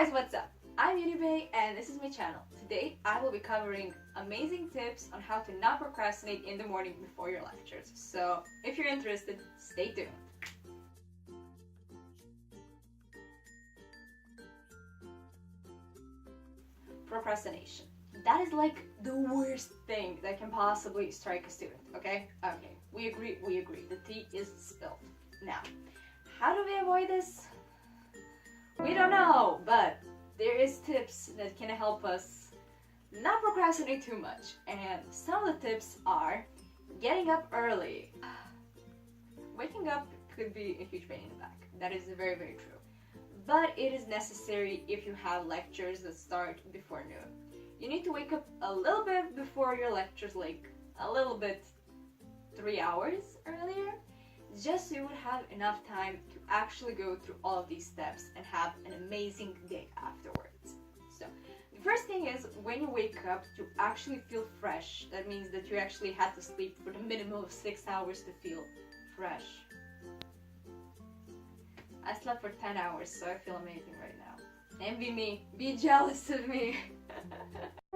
guys, what's up? I'm Unibay and this is my channel. Today I will be covering amazing tips on how to not procrastinate in the morning before your lectures. So if you're interested, stay tuned. Procrastination. That is like the worst thing that can possibly strike a student, okay? Okay, we agree. The tea is spilled. Now, how do we avoid this? We don't know, but there is tips that can help us not procrastinate too much. And some of the tips are getting up early. Waking up could be a huge pain in the back. That is very, very true. But it is necessary if you have lectures that start before noon. You need to wake up a little bit before your lectures, like a little bit 3 hours earlier, just so you would have enough time to actually go through all of these steps and have an amazing day afterwards. So the first thing is, when you wake up, you actually feel fresh. That means that you actually had to sleep for the minimum of 6 hours to feel fresh. I slept for 10 hours, so I feel amazing right now. Envy me, be jealous of me.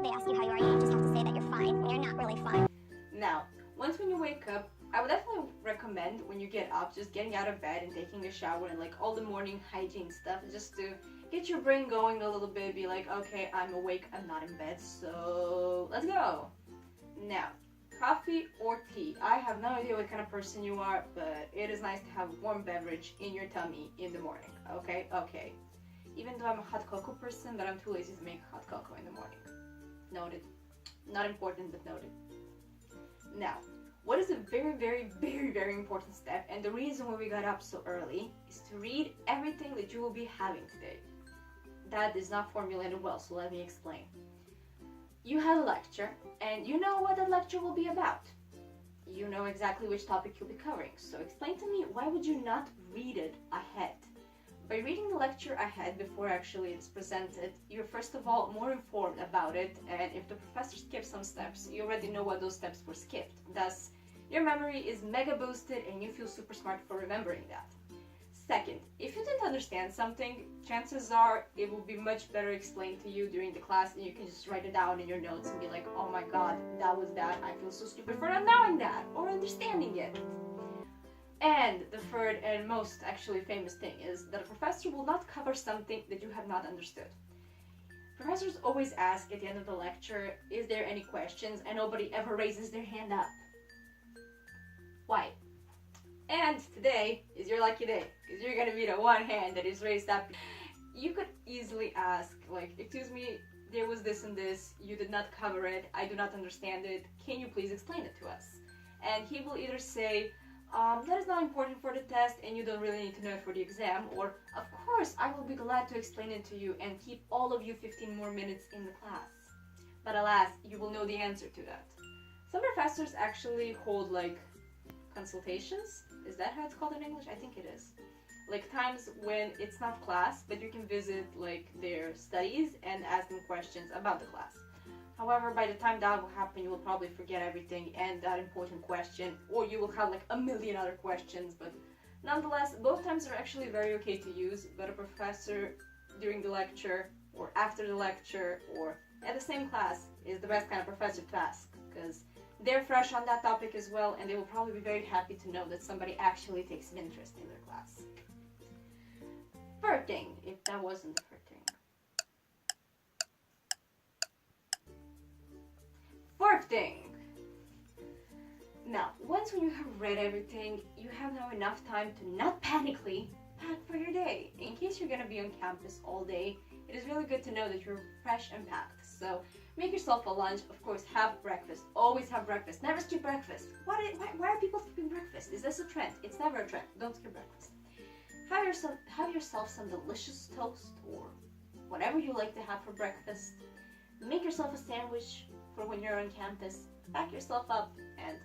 They ask you how you are, you just have to say that you're fine when you're not really fine. Now, once when you wake up, I would definitely recommend when you get up, just getting out of bed and taking a shower and like all the morning hygiene stuff, just to get your brain going a little bit, be like, okay, I'm awake, I'm not in bed, so let's go. Now, coffee or tea. I have no idea what kind of person you are, but it is nice to have a warm beverage in your tummy in the morning, okay? Okay. Even though I'm a hot cocoa person, but I'm too lazy to make hot cocoa in the morning. Noted. Not important, but noted. Now, what is a very, very, very, very important step, and the reason why we got up so early, is to read everything that you will be having today. That is not formulated well, so let me explain. You had a lecture, and you know what that lecture will be about. You know exactly which topic you'll be covering, so explain to me, why would you not read it ahead? By reading the lecture ahead before actually it's presented, you're first of all more informed about it, and if the professor skips some steps, you already know what those steps were skipped. Thus, your memory is mega boosted and you feel super smart for remembering that. Second, if you didn't understand something, chances are it will be much better explained to you during the class, and you can just write it down in your notes and be like, oh my god, that was that, I feel so stupid for not knowing that or understanding it. And the third and most actually famous thing is that a professor will not cover something that you have not understood. Professors always ask at the end of the lecture, is there any questions? And nobody ever raises their hand up. Why? And today is your lucky day, because you're gonna be the one hand that is raised up. You could easily ask, like, excuse me, there was this and this, you did not cover it, I do not understand it, can you please explain it to us? And he will either say, that is not important for the test and you don't really need to know it for the exam, or of course I will be glad to explain it to you and keep all of you 15 more minutes in the class. But alas, you will know the answer to that. Some professors actually hold like consultations. Is that how it's called in English? I think it is. Like times when it's not class, but you can visit like their studies and ask them questions about the class. However, by the time that will happen, you will probably forget everything and that important question, or you will have like a million other questions, but nonetheless, both times are actually very okay to use, but a professor during the lecture, or after the lecture, or at the same class is the best kind of professor to ask, because they're fresh on that topic as well, and they will probably be very happy to know that somebody actually takes an interest in their class. Third thing, if that wasn't the third thing. Fourth thing. Now, once when you have read everything, you have now enough time to not panically pack for your day. In case you're gonna be on campus all day, it is really good to know that you're fresh and packed. So make yourself a lunch, of course, have breakfast. Always have breakfast. Never skip breakfast. Why are people skipping breakfast? Is this a trend? It's never a trend. Don't skip breakfast. Have yourself some delicious toast or whatever you like to have for breakfast. Make yourself a sandwich for when you're on campus. Pack yourself up and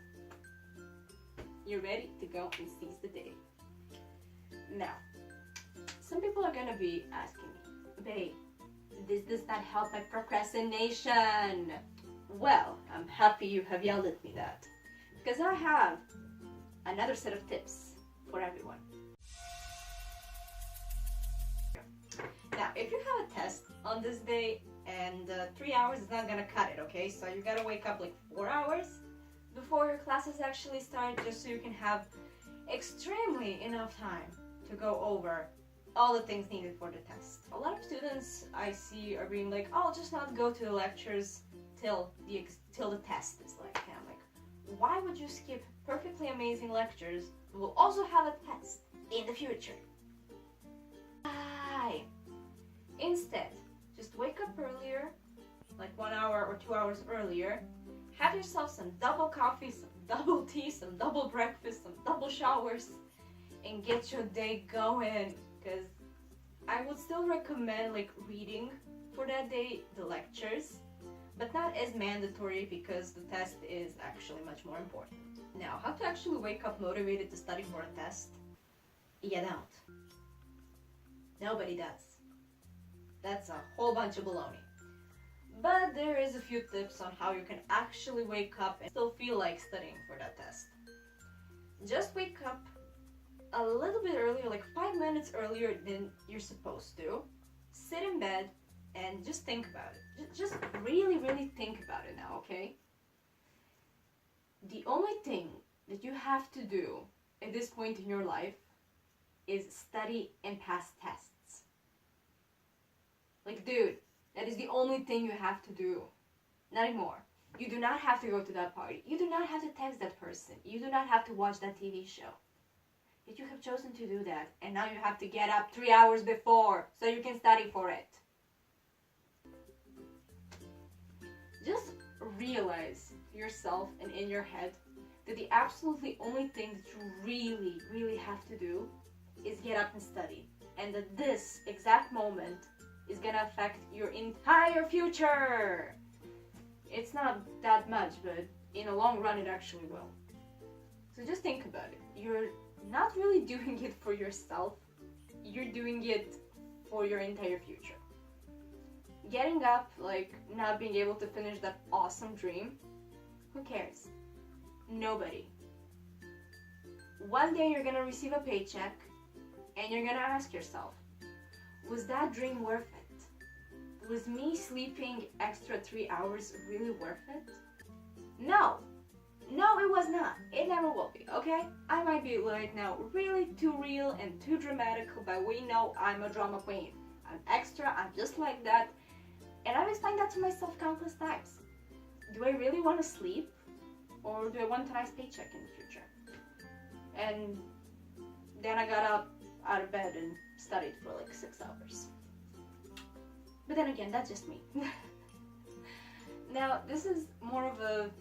you're ready to go and seize the day. Now, some people are gonna be asking me, babe, does that help my procrastination? Well, I'm happy you have yelled at me that, because I have another set of tips for everyone. Now, if you have a test on this day, and 3 hours is not gonna cut it, okay? So you gotta wake up like 4 hours before your classes actually start, just so you can have extremely enough time to go over all the things needed for the test. A lot of students I see are being like, oh, I'll just not go to the lectures till the test is like, and I'm like, why would you skip perfectly amazing lectures that will also have a test in the future? Why? Instead, just wake up earlier, like 1 hour or 2 hours earlier, have yourself some double coffee, some double tea, some double breakfast, some double showers, and get your day going. Because I would still recommend like reading for that day, the lectures, but not as mandatory because the test is actually much more important. Now, how to actually wake up motivated to study for a test? You don't. Nobody does. That's a whole bunch of baloney. But there is a few tips on how you can actually wake up and still feel like studying for that test. Just wake up a little bit earlier, like 5 minutes earlier than you're supposed to. Sit in bed and just think about it. Just really, really think about it now, okay? The only thing that you have to do at this point in your life is study and pass tests. Like, dude, that is the only thing you have to do. Nothing more. You do not have to go to that party. You do not have to text that person. You do not have to watch that TV show. Yet you have chosen to do that, and now you have to get up 3 hours before so you can study for it. Just realize yourself and in your head that the absolutely only thing that you really, really have to do is get up and study. And that this exact moment is gonna affect your entire future. It's not that much, but in the long run it actually will. So just think about it. You're not really doing it for yourself, you're doing it for your entire future. Getting up, like not being able to finish that awesome dream, who cares? Nobody. One day you're gonna receive a paycheck and you're gonna ask yourself, was that dream worth it? Was me sleeping extra 3 hours really worth it? No, it was not. It never will be, okay? I might be right now really too real and too dramatical, but we know I'm a drama queen. I'm extra, I'm just like that. And I've explained that to myself countless times. Do I really want to sleep? Or do I want a nice paycheck in the future? And then I got up out of bed and studied for like 6 hours. But then again, that's just me. Now, this is more of a,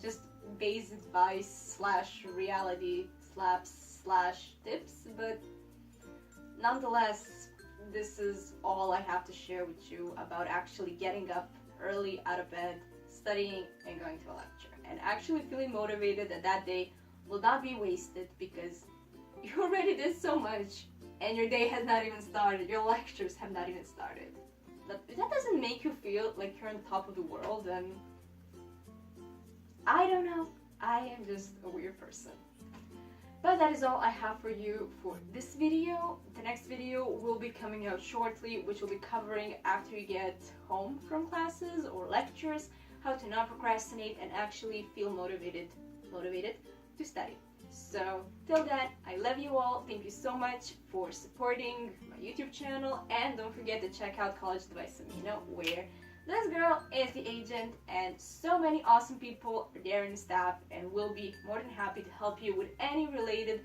just base advice slash reality slash tips, but nonetheless, this is all I have to share with you about actually getting up early out of bed, studying, and going to a lecture. And actually feeling motivated that day will not be wasted because you already did so much and your day has not even started, your lectures have not even started. But if that doesn't make you feel like you're on top of the world, then I don't know. I am just a weird person. But that is all I have for you for this video. The next video will be coming out shortly, which will be covering after you get home from classes or lectures, how to not procrastinate and actually feel motivated to study. So till then, I love you all. Thank you so much for supporting my YouTube channel, and don't forget to check out College Advice Amino, where this girl is the agent and so many awesome people are there in the staff and will be more than happy to help you with any related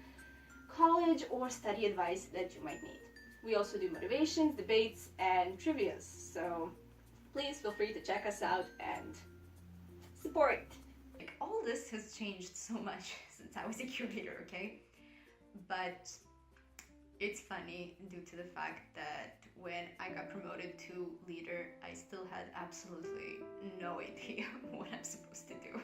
college or study advice that you might need. We also do motivations, debates, and trivias, so please feel free to check us out and support. Like, all this has changed so much since I was a curator, okay? But it's funny due to the fact that when I got promoted to leader, I still had absolutely no idea what I'm supposed to do.